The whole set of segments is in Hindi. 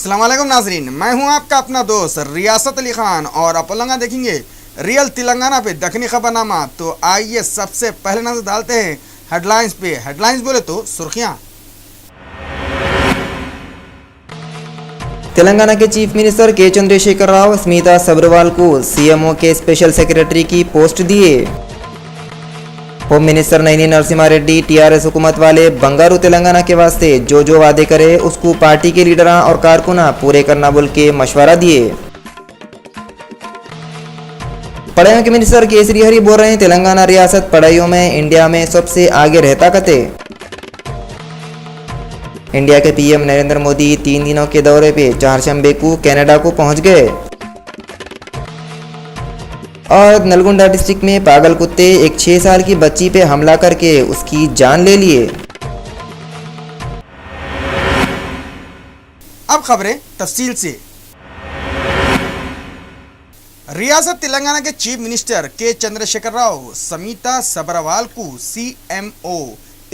अस्सलाम वालेकुम नाजरीन, मैं हूं आपका अपना दोस्त रियासत अली खान और आप देखेंगे रियल तेलंगाना पे दखनी खबरनामा। तो आइए सबसे पहले नजर डालते हैं हेडलाइंस पे। हेडलाइंस बोले तो सुर्खियां। तेलंगाना के चीफ मिनिस्टर के चंद्रशेखर राव स्मिता सबरवाल को सीएमओ के स्पेशल सेक्रेटरी की पोस्ट दिए। होम मिनिस्टर नयनी नरसिम्हा रेड्डी टीआरएस हुकूमत वाले बंगारू तेलंगाना के वास्ते जो वादे करे उसको पार्टी के लीडर और कारकुना पूरे करना बोल के मशवरा दिए। पढ़ाइयों के मिनिस्टर केसरी हरी बोल रहे हैं तेलंगाना रियासत पढ़ाइयों में इंडिया में सबसे आगे रहता कते। इंडिया के पीएम नरेंद्र मोदी 3 दिनों के दौरे पे चारशंबे को कनाडा को पहुंच गए। और नलगोंडा डिस्ट्रिक्ट में पागल कुत्ते एक 6 साल की बच्ची पे हमला करके उसकी जान ले लिए। अब खबरें तफसील से। रियासत तेलंगाना के चीफ मिनिस्टर के चंद्रशेखर राव स्मिता सबरवाल को सीएमओ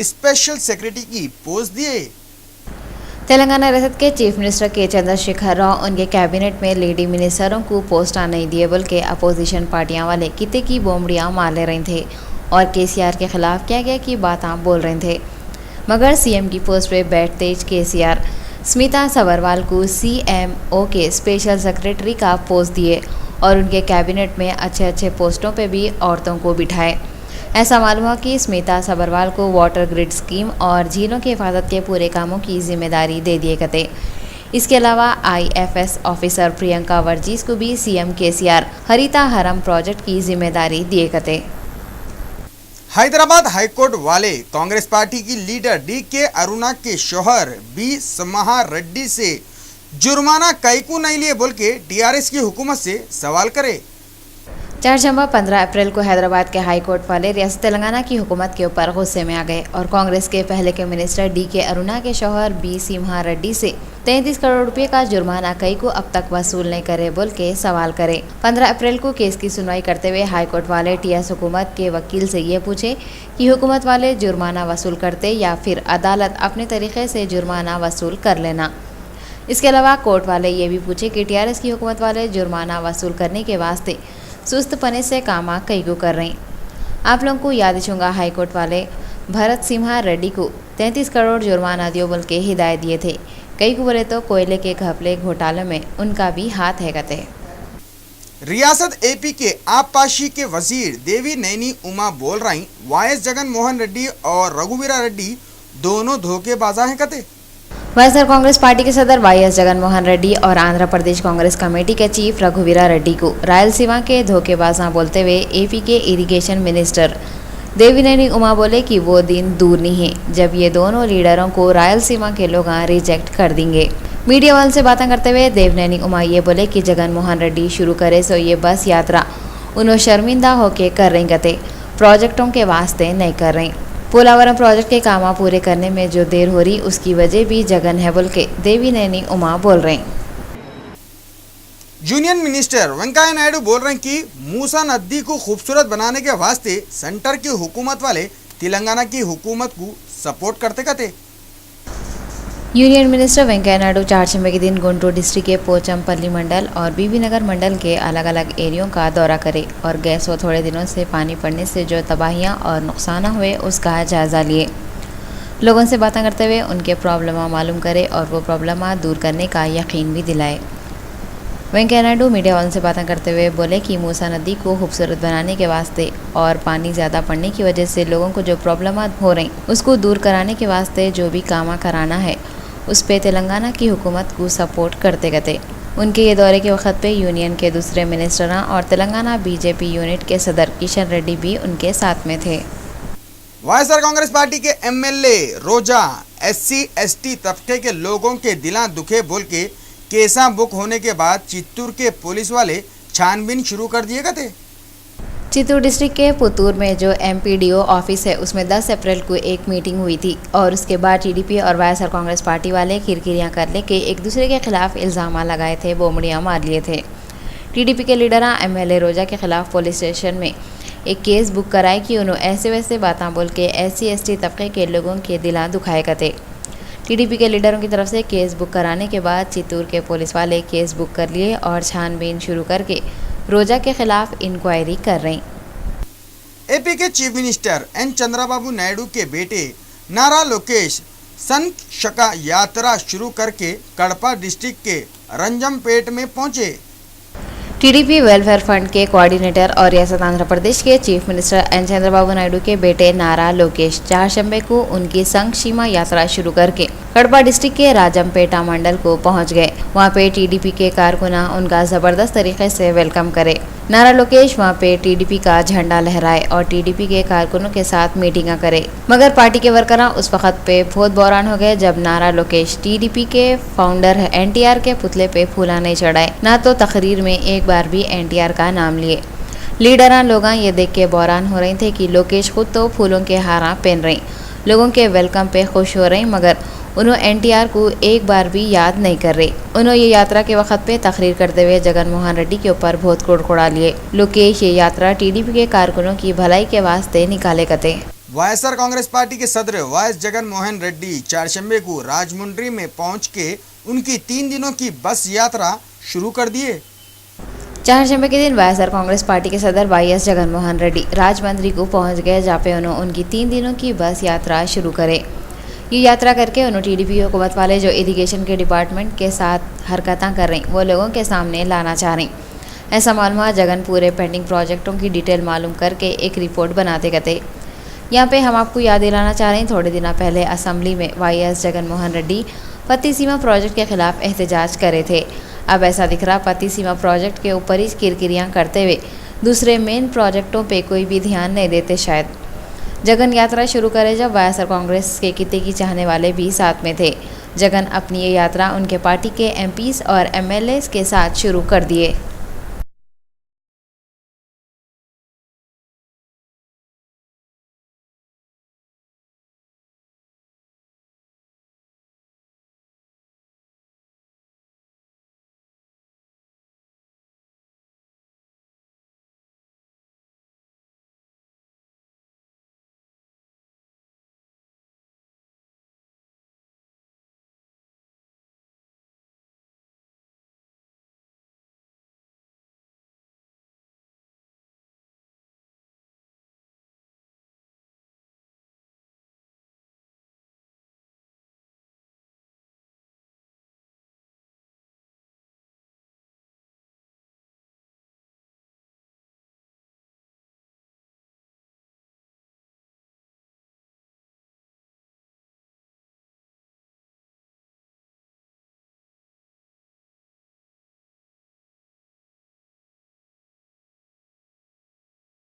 स्पेशल सेक्रेटरी की पोस्ट दिए। तेलंगाना रियासत के चीफ मिनिस्टर के चंद्रशेखर राव उनके कैबिनेट में लेडी मिनिस्टरों को पोस्टा नहीं दिए बोल के अपोजिशन पार्टियां वाले किते की बोमड़ियां मार ले रहे थे और केसीआर के खिलाफ क्या क्या की बातें बोल रहे थे। मगर सीएम की पोस्ट पे बैठते केसीआर स्मिता सबरवाल को सीएमओ के स्पेशल सेक्रेटरी का पोस्ट दिए और उनके कैबिनेट में अच्छे पोस्टों पे भी औरतों को बिठाए। ऐसा मालूम हुआ कि स्मिता सबरवाल को वाटर ग्रिड स्कीम और झीलों की हिफाजत के पूरे कामों की जिम्मेदारी दे दिए गए। इसके अलावा आईएफएस ऑफिसर प्रियंका वर्गीस को भी सीएम केसीआर हरिता हरम प्रोजेक्ट की जिम्मेदारी दिए गए। हैदराबाद हाईकोर्ट वाले कांग्रेस पार्टी की लीडर डीके अरुणा के शौहर बी समहा रेड्डी से जुर्माना कैकू नहीं लिए बोल के टीआरएस की हुकूमत से सवाल करे। चारशंबा 15 अप्रैल को हैदराबाद के हाई कोर्ट वाले रियासत तेलंगाना की हुकूमत के ऊपर गुस्से में आ गए और कांग्रेस के पहले के मिनिस्टर डीके अरुणा के शौहर बी सिम्हा रेड्डी से 33 करोड़ रुपए का जुर्माना कई को अब तक वसूल नहीं करे बोल के सवाल करे। 15 अप्रैल को केस की सुनवाई करते हुए हाई कोर्ट वाले टीआरएस हुकूमत के वकील से ये पूछे कि हुकूमत वाले जुर्माना वसूल करते या फिर अदालत अपने तरीके से जुर्माना वसूल कर लेना। इसके अलावा कोर्ट वाले ये भी पूछे कि टीआरएस की हुकूमत वाले जुर्माना वसूल करने के वास्ते सुस्त पने से कामा कई को कर रहे। आप लोगों को याद छूंगा हाईकोर्ट वाले भरत सिम्हा रेड्डी को 33 करोड़ जुर्माना दियो बोल के हिदायत दिए थे। कई को बोले तो कोयले के घपले घोटाले में उनका भी हाथ है कहते। रियासत एपी के आबपाशी के वजीर देवी नैनी उमा बोल रही वाईएस जगन मोहन रेड्डी और रघुवीरा रेड्डी दोनों धोखेबाजा हैं कहते। वाईएसआर कांग्रेस पार्टी के सदर वाईएस जगन मोहन रेड्डी और आंध्र प्रदेश कांग्रेस कमेटी के चीफ रघुवीरा रेड्डी को रायलसीमा के धोखेबाजा बोलते हुए एपी के इरिगेशन मिनिस्टर देवीनेनी उमा बोले कि वो दिन दूर नहीं है जब ये दोनों लीडरों को रायलसीमा के लोग रिजेक्ट कर देंगे। मीडिया वालों से बातें करते हुए देवनेनी उमा ये बोले कि जगन मोहन रेड्डी शुरू करे सो ये बस यात्रा उन्होंने शर्मिंदा होके कर रही गते प्रोजेक्टों के वास्ते नहीं कर रही। पोलावरम प्रोजेक्ट के काम पूरे करने में जो देर हो रही उसकी वजह भी जगन है बोल के देवी नैनी उमा बोल रहे। यूनियन मिनिस्टर वेंकैया नायडू बोल रहे हैं कि मूसा नदी को खूबसूरत बनाने के वास्ते सेंटर की हुकूमत वाले तेलंगाना की हुकूमत को सपोर्ट करते कहते। यूनियन मिनिस्टर वेंकैया नायडू चारशंबे के दिन गुंटूर डिस्ट्रिक्ट के पोचमपल्ली मंडल और बीबी नगर मंडल के अलग अलग एरियो का दौरा करे और गैस व थोड़े दिनों से पानी पड़ने से जो तबाहियां और नुकसान हुए उसका जायज़ा लिए। लोगों से बातें करते हुए उनके प्रॉब्लम मालूम करे और वो प्रॉब्लम दूर करने का यकीन भी दिलाए। वेंकैया नायडू मीडिया वालों से बातें करते हुए बोले कि मूसा नदी को खूबसूरत बनाने के वास्ते और पानी ज़्यादा पड़ने की वजह से लोगों को जो प्रॉब्लम हो रही उसको दूर कराने के वास्ते जो भी काम कराना है उस पे तेलंगाना की हुकूमत को सपोर्ट करते गए। उनके ये दौरे के वक्त पे यूनियन के दूसरे मिनिस्टरों और तेलंगाना बीजेपी यूनिट के सदर किशन रेड्डी भी उनके साथ में थे। वाईएसआर कांग्रेस पार्टी के एमएलए रोजा SC/ST तबके के लोगों के दिला दुखे बोल के केसा बुक होने के बाद चित्तूर के पुलिस वाले छानबीन शुरू कर दिए गए थे। चित्तूर डिस्ट्रिक्ट के पुतूर में जो एमपीडीओ ऑफिस है उसमें 10 अप्रैल को एक मीटिंग हुई थी और उसके बाद टीडीपी और वाईएसआर कांग्रेस पार्टी वाले किरकिरियां कर लेके एक दूसरे के खिलाफ इल्ज़ाम लगाए थे, बोमड़ियां मार लिए थे। टीडीपी के लीडर एमएलए रोजा के खिलाफ पुलिस स्टेशन में एक केस बुक कराए कि उन्होंने ऐसे वैसे बातें बोल के SC/ST तबके के लोगों के दिला दुखाए गए। टीडीपी के लीडरों की तरफ से केस बुक कराने के बाद चित्तूर के पुलिस वाले केस बुक कर लिए और छानबीन शुरू करके रोजा के खिलाफ इंक्वायरी कर रहे। एपी के chief minister N Chandrababu Naidu के बेटे नारा लोकेश संशका यात्रा शुरू करके कड़पा डिस्ट्रिक्ट के रंजमपेट में पहुंचे। टीडीपी वेलफेयर फंड के कोऑर्डिनेटर और रियासत आंध्र प्रदेश के chief minister N Chandrababu Naidu के बेटे नारा लोकेश चारशंबे को उनकी संघ सीमा यात्रा शुरू करके कड़पा डिस्ट्रिक्ट के राजमपेटा मंडल को पहुंच गए। वहां पे टीडीपी के कारकुना उनका जबरदस्त तरीके से वेलकम करे। नारा लोकेश वहां पे टीडीपी का झंडा लहराए और टीडीपी के कारकुनों के साथ मीटिंग करे, मगर पार्टी के वर्करां उस वक्त पे बहुत बहरान हो गए जब नारा लोकेश टीडीपी के फाउंडर एनटीआर के पुतले पे फूला नहीं चढ़ाए, ना तो तकरीर में एक बार भी एनटीआर का नाम लिए। लीडरां लोग ये देख के बहरान हो रहे थे कि लोकेश खुद तो फूलों के हारा पहन रहे, लोगों के वेलकम पे खुश हो रहे, मगर उन्होंने एनटीआर को एक बार भी याद नहीं कर रहे। उन्होंने ये यात्रा के वक्त पे तकरीर करते हुए जगन मोहन रेड्डी के ऊपर बहुत कुड़कुड़ा लिए। लोकेश ये यात्रा टीडीपी के कारकुनों की भलाई के वास्ते निकाले कते। वाईएसआर कांग्रेस पार्टी के सदर वाईएस जगन मोहन रेड्डी चारशंबे को राजमुंड्री में पहुंच के उनकी 3 दिनों की बस यात्रा शुरू कर दिए। चारशंबे के दिन वाईएसआर कांग्रेस पार्टी के सदर वाईएस जगन मोहन रेड्डी राजमंड्री को पहुंच गए, जहाँ पे उन्होंने उनकी 3 दिनों की बस यात्रा शुरू करे। ये यात्रा करके उन्होंने टीडीपी हुकूमत वाले जो इरिगेशन के डिपार्टमेंट के साथ हरकतें कर रहे हैं वो लोगों के सामने लाना चाह रहे हैं। ऐसा मालूम हुआ जगन पूरे पेंडिंग प्रोजेक्टों की डिटेल मालूम करके एक रिपोर्ट बनाते गए। यहाँ पे हम आपको याद दिलाना चाह रहे हैं, थोड़े दिन पहले असम्बली में वाईएस जगन मोहन रेड्डी पति सीमा प्रोजेक्ट के खिलाफ एहतजाज करे थे। अब ऐसा दिख रहा पति सीमा प्रोजेक्ट के ऊपर ही किरकिरियाँ करते हुए दूसरे मेन प्रोजेक्टों पे कोई भी ध्यान नहीं देते। शायद जगन यात्रा शुरू करे जब वाईएसआर कांग्रेस के किते की चाहने वाले भी साथ में थे। जगन अपनी ये यात्रा उनके पार्टी के एमपीज और एमएलएस के साथ शुरू कर दिए।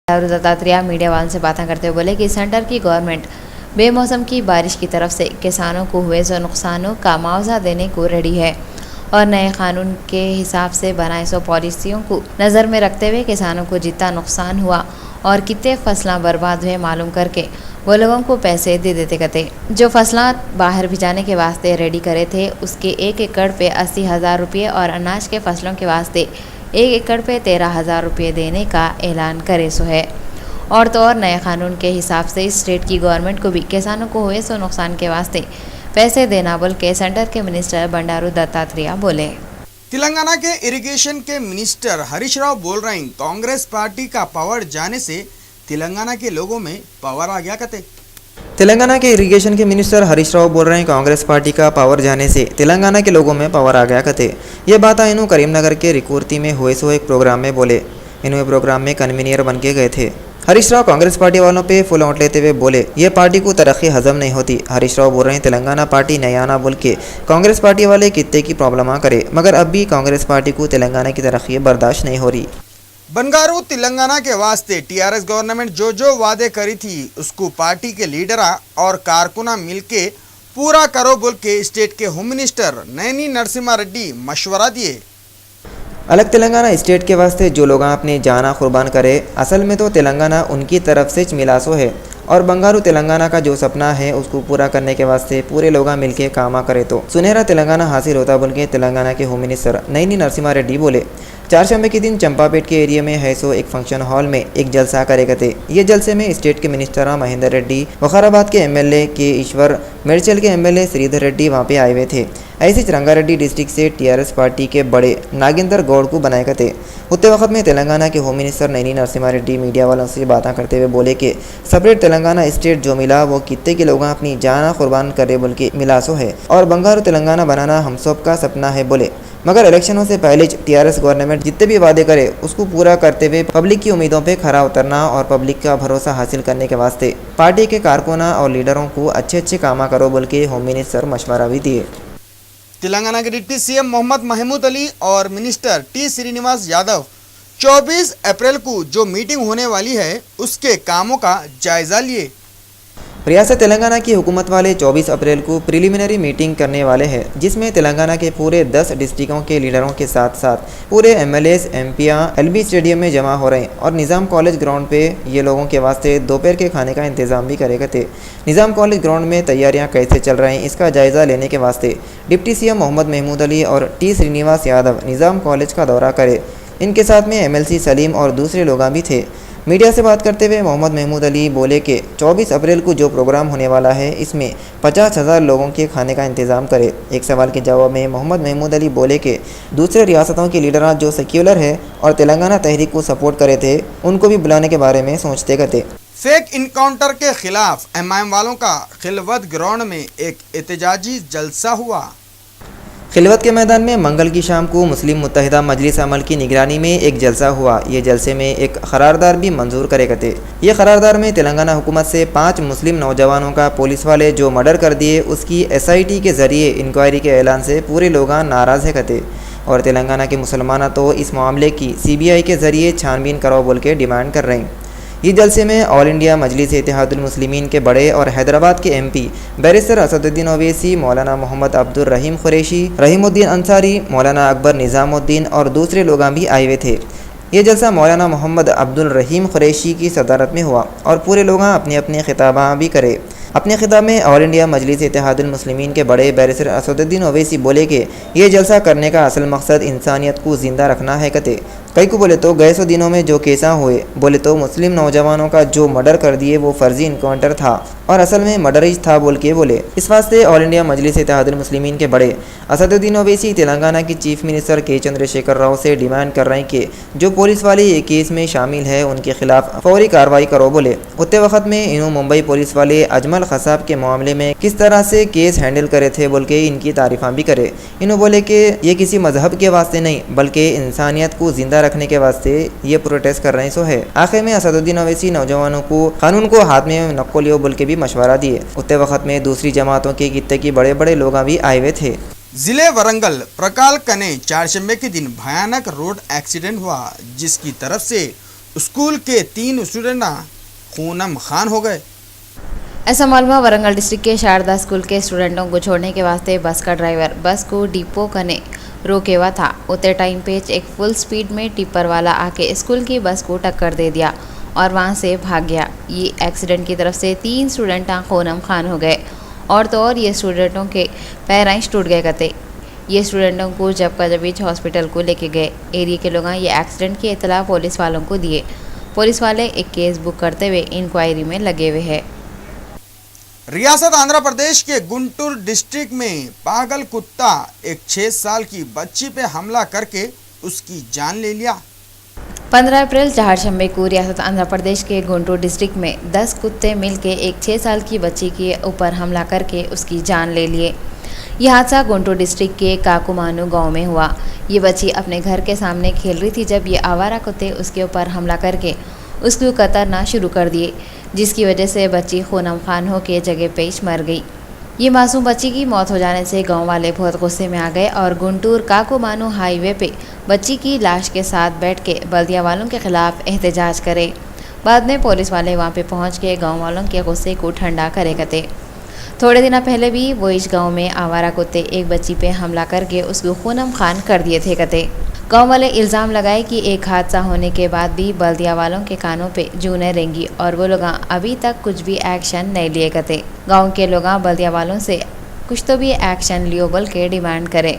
बंडारू दत्तात्रेय मीडिया वालों से बातें करते हुए बोले कि सेंटर की गवर्नमेंट बेमौसम की बारिश की तरफ से किसानों को हुए जो नुकसानों का मुआवजा देने को रेडी है और नए कानून के हिसाब से बनाए सो पॉलिसियों को नज़र में रखते हुए किसानों को जितना नुकसान हुआ और कितने फसलें बर्बाद हुए मालूम करके वो लोगों को पैसे दे देते कहते। जो फसलें बाहर भिजाने के वास्ते रेडी करे थे उसके 1 एकड़ पे 80,000 रुपये और अनाज के फसलों के वास्ते 1 एकड़ पे 13,000 रुपये देने का ऐलान करे सो है। और तो और नए कानून के हिसाब से स्टेट की गवर्नमेंट को भी किसानों को हुए सो नुकसान के वास्ते पैसे देना बोल के सेंटर के मिनिस्टर बंडारू दत्तात्रेय बोले। तेलंगाना के इरिगेशन के मिनिस्टर हरीश राव बोल रहे हैं कांग्रेस पार्टी का पावर जाने से तेलंगाना के लोगों में पावर आ गया कहते। तेलंगाना के इरिगेशन के मिनिस्टर हरीश राव बोल रहे हैं कांग्रेस पार्टी का पावर जाने से तेलंगाना के लोगों में पावर आ गया कहते। ये बात इन्हों करीमनगर के रिकुर्ती में हुए सो एक प्रोग्राम में बोले। इन्होंने प्रोग्राम में कन्वीनियर बन के गए थे। हरीश राव कांग्रेस पार्टी वालों पे फुल आउट लेते हुए बोले ये पार्टी को तरक्की हजम नहीं होती। हरीश राव बोल रहे हैं तेलंगाना पार्टी नहीं आना बोल के कांग्रेस पार्टी वाले कितने की प्रॉब्लम आ करे, मगर अब भी कांग्रेस पार्टी को तेलंगाना की तरक्की बर्दाश्त नहीं हो रही। बंगारू तेलंगाना के वास्ते टीआरएस गवर्नमेंट जो वादे करी थी उसको पार्टी के लीडरा और कारकुना मिलके पूरा करो बोल के स्टेट के होम मिनिस्टर नैनी नरसिम्हा रेड्डी मशवरा दिए। अलग तेलंगाना स्टेट के वास्ते जो लोग अपनी जाना कुर्बान करे, असल में तो तेलंगाना उनकी तरफ से मिलासो है और बंगारू तेलंगाना का जो सपना है उसको पूरा करने के वास्ते पूरे लोग मिलके कामा करे तो सुनहरा तेलंगाना हासिल होता बोल के तेलंगाना के होम मिनिस्टर नैनी नरसिम्हा रेड्डी बोले। चारशंबे के दिन चंपापेट के एरिया में हैसो एक फंक्शन हॉल में एक जलसा करेगा थे। ये जलसे में स्टेट के मिनिस्टर महेंद्र रेड्डी, वखाराबाद के एमएलए के ईश्वर, मेडचल के एमएलए श्रीधर रेड्डी वहाँ पे आए हुए थे। ऐसे रंगारेड्डी डिस्ट्रिक्ट से टीआरएस पार्टी के बड़े नागेंद्र गौड़ को बनाए थे। उतने वक्त में तेलंगाना के home minister Naini Narasimha Reddy media वालों से बातें करते हुए बोले कि सेपरेट तेलंगाना स्टेट जो मिला वो कितने के लोग अपनी जान कुर्बान करे बोल के मिलासो है और बंगारू तेलंगाना बनाना हम सब का सपना है बोले। मगर इलेक्शनों से पहले टीआरएस गवर्नमेंट जितने भी वादे करे उसको पूरा करते हुए पब्लिक की उम्मीदों पे खरा उतरना और पब्लिक का भरोसा हासिल करने के वास्ते पार्टी के कारकुना और लीडरों को अच्छे काम करो बोल के होम मिनिस्टर मशवरा भी दिए। तेलंगाना के डिप्टी सीएम मोहम्मद महमूद अली और मिनिस्टर टी श्रीनिवास यादव 24 अप्रैल को जो मीटिंग होने वाली है उसके कामों का जायजा लिए। रियासत तेलंगाना की हुकूमत वाले 24 अप्रैल को प्रिलिमिनरी मीटिंग करने वाले हैं, जिसमें तेलंगाना के पूरे 10 डिस्ट्रिक्टों के लीडरों के साथ साथ पूरे एमएलएस एमपियां एलबी स्टेडियम में जमा हो रहे हैं और निज़ाम कॉलेज ग्राउंड पे ये लोगों के वास्ते दोपहर के खाने का इंतजाम भी करेगा थे। निज़ाम कॉलेज ग्राउंड में तैयारियां कैसे चल रही हैं इसका जायज़ा लेने के वास्ते डिप्टी सीएम मोहम्मद महमूद अली और टी श्रीनिवास यादव निज़ाम कॉलेज का दौरा करे। इनके साथ में एमएलसी सलीम और दूसरे लोग भी थे। मीडिया से बात करते हुए मोहम्मद महमूद अली बोले कि 24 अप्रैल को जो प्रोग्राम होने वाला है इसमें 50,000 लोगों के खाने का इंतज़ाम करे। एक सवाल के जवाब में मोहम्मद महमूद अली बोले कि दूसरे रियासतों के लीडर जो सेक्युलर है और तेलंगाना तहरीक को सपोर्ट करे थे उनको भी बुलाने के बारे में सोचते करते। फेक इनकाउंटर के खिलाफ एमआईएम वालों का खिलवत ग्राउंड में एक एहतजाजी जलसा हुआ। खिलवत के मैदान में मंगल की शाम को मुस्लिम मुत्तहिदा मजलिस अमल की निगरानी में एक जलसा हुआ। ये जलसे में एक करारदार भी मंजूर करे थे। ये करारदार में तेलंगाना हुकूमत से 5 मुस्लिम नौजवानों का पुलिस वाले जो मर्डर कर दिए उसकी एसआईटी के ज़रिए इंक्वायरी के ऐलान से पूरे लोग नाराज़ है कते और तेलंगाना के मुसलमान तो इस मामले की सीबीआई के ज़रिए छानबीन कराओ बोल के डिमांड कर रहे हैं। ये जलसे में ऑल इंडिया मजलिस इत्तेहादुल मुस्लिमीन के बड़े और हैदराबाद के एमपी बैरिस्टर असदुद्दीन ओवैसी, मौलाना मोहम्मद अब्दुल रहीम कुरैशी, रहीमुद्दीन अंसारी, मौलाना अकबर निज़ामुद्दीन और दूसरे लोग भी आए हुए थे। ये जलसा मौलाना मोहम्मद अब्दुल रहीम कुरैशी की सदारत में हुआ और पूरे लोग अपने अपने खिताबा भी करे। अपने खिताब में ऑल इंडिया मजलिस इत्तेहादुल मुस्लिमीन के बड़े बैरिस्टर असदुद्दीन ओवैसी बोले कि ये जलसा करने का असल मकसद इंसानियत को ज़िंदा रखना है कते। कई को बोले तो गए 100 दिनों में जो केसा हुए बोले तो मुस्लिम नौजवानों का जो मर्डर कर दिए वो फर्जी इनकाउंटर था और असल में मर्डरिज था बोल के बोले। इस वास्ते ऑल इंडिया मजलिस इत्तेहादुल मुस्लिमीन के बड़े असदुद्दीन ओवैसी तेलंगाना की चीफ मिनिस्टर के चंद्रशेखर राव से डिमांड कर रहे हैं कि जो पुलिस वाले ये केस में शामिल है उनके खिलाफ फौरी कार्रवाई करो बोले। उतने वक्त में इन्हों मुंबई पुलिस वाले अजमल खसाब के मामले में किस तरह से केस हैंडल करे थे बोल के इनकी तारीफा भी करे। इन्हों बोले कि ये किसी मजहब के वास्ते नहीं बल्कि इंसानियत को जिंदा रखने के वास्ते ये प्रोटेस्ट कर रहे सो है। आखिर में असदुद्दीन ओवैसी नौजवानों को कानून को हाथ में नको लियो बोल के भी मशवरा दिए। उतने वक्त में दूसरी जमातों के कितने की बड़े बड़े लोग भी आए हुए थे। जिले वरंगल प्रकाल कने चारशंबे के दिन भयानक रोड एक्सीडेंट हुआ जिसकी तरफ से स्कूल के 3 स्टूडेंट खूनम खान हो गए। ऐसा मालूम वरंगल डिस्ट्रिक्ट के शारदा स्कूल के स्टूडेंटों को छोड़ने के वास्ते बस का ड्राइवर बस को डिपो कने रोके हुआ था। उतने टाइम पे एक फुल स्पीड में टिप्पर वाला आके स्कूल की बस को टक्कर दे दिया और वहां से भाग गया। ये एक्सीडेंट की तरफ से 3 स्टूडेंट खूनम खान हो गए और तो और ये स्टूडेंटों के पैराइश टूट गए कते। ये स्टूडेंटों को जब का जब हॉस्पिटल को लेके गए। एरिया के लोग ये एक्सीडेंट की इतला पुलिस वालों को दिए। पुलिस वाले एक केस बुक करते हुए इंक्वायरी में लगे हुए हैं। रियासत आंध्र प्रदेश के गुंटूर डिस्ट्रिक्ट में पागल कुत्ता एक 6 साल की बच्ची पे हमला करके उसकी जान ले लिया। 15 अप्रैल चारशंबे को रियासत आंध्र प्रदेश के गुंटूर डिस्ट्रिक्ट में 10 कुत्ते मिलके एक 6 साल की बच्ची के ऊपर हमला करके उसकी जान ले लिए। यह हादसा गुंटूर डिस्ट्रिक्ट के काकुमानू गांव में हुआ। ये बच्ची अपने घर के सामने खेल रही थी जब ये आवारा कुत्ते उसके ऊपर हमला करके उसको कतरना शुरू कर दिए, जिसकी वजह से बच्ची खूनम खान होकर जगह पे ही मर गई। ये मासूम बच्ची की मौत हो जाने से गांव वाले बहुत गुस्से में आ गए और गुंटूर काकुमानू हाईवे पे बच्ची की लाश के साथ बैठ के बल्दिया वालों के खिलाफ एहतजाज करे। बाद में पुलिस वाले वहां पे पहुंच के गांव वालों के गुस्से को ठंडा करे कते। थोड़े दिन पहले भी वो इस गांव में आवारा कुत्ते एक बच्ची पे हमला करके उसको खूनम खान कर दिए थे कते। गांव वाले इल्ज़ाम लगाए कि एक हादसा होने के बाद भी बल्दिया वालों के कानों पे जू नहीं रेंगी और वो लोग अभी तक कुछ भी एक्शन नहीं लिए कते। गांव के लोग बल्दिया वालों से कुछ तो भी एक्शन लियो बोल के डिमांड करे।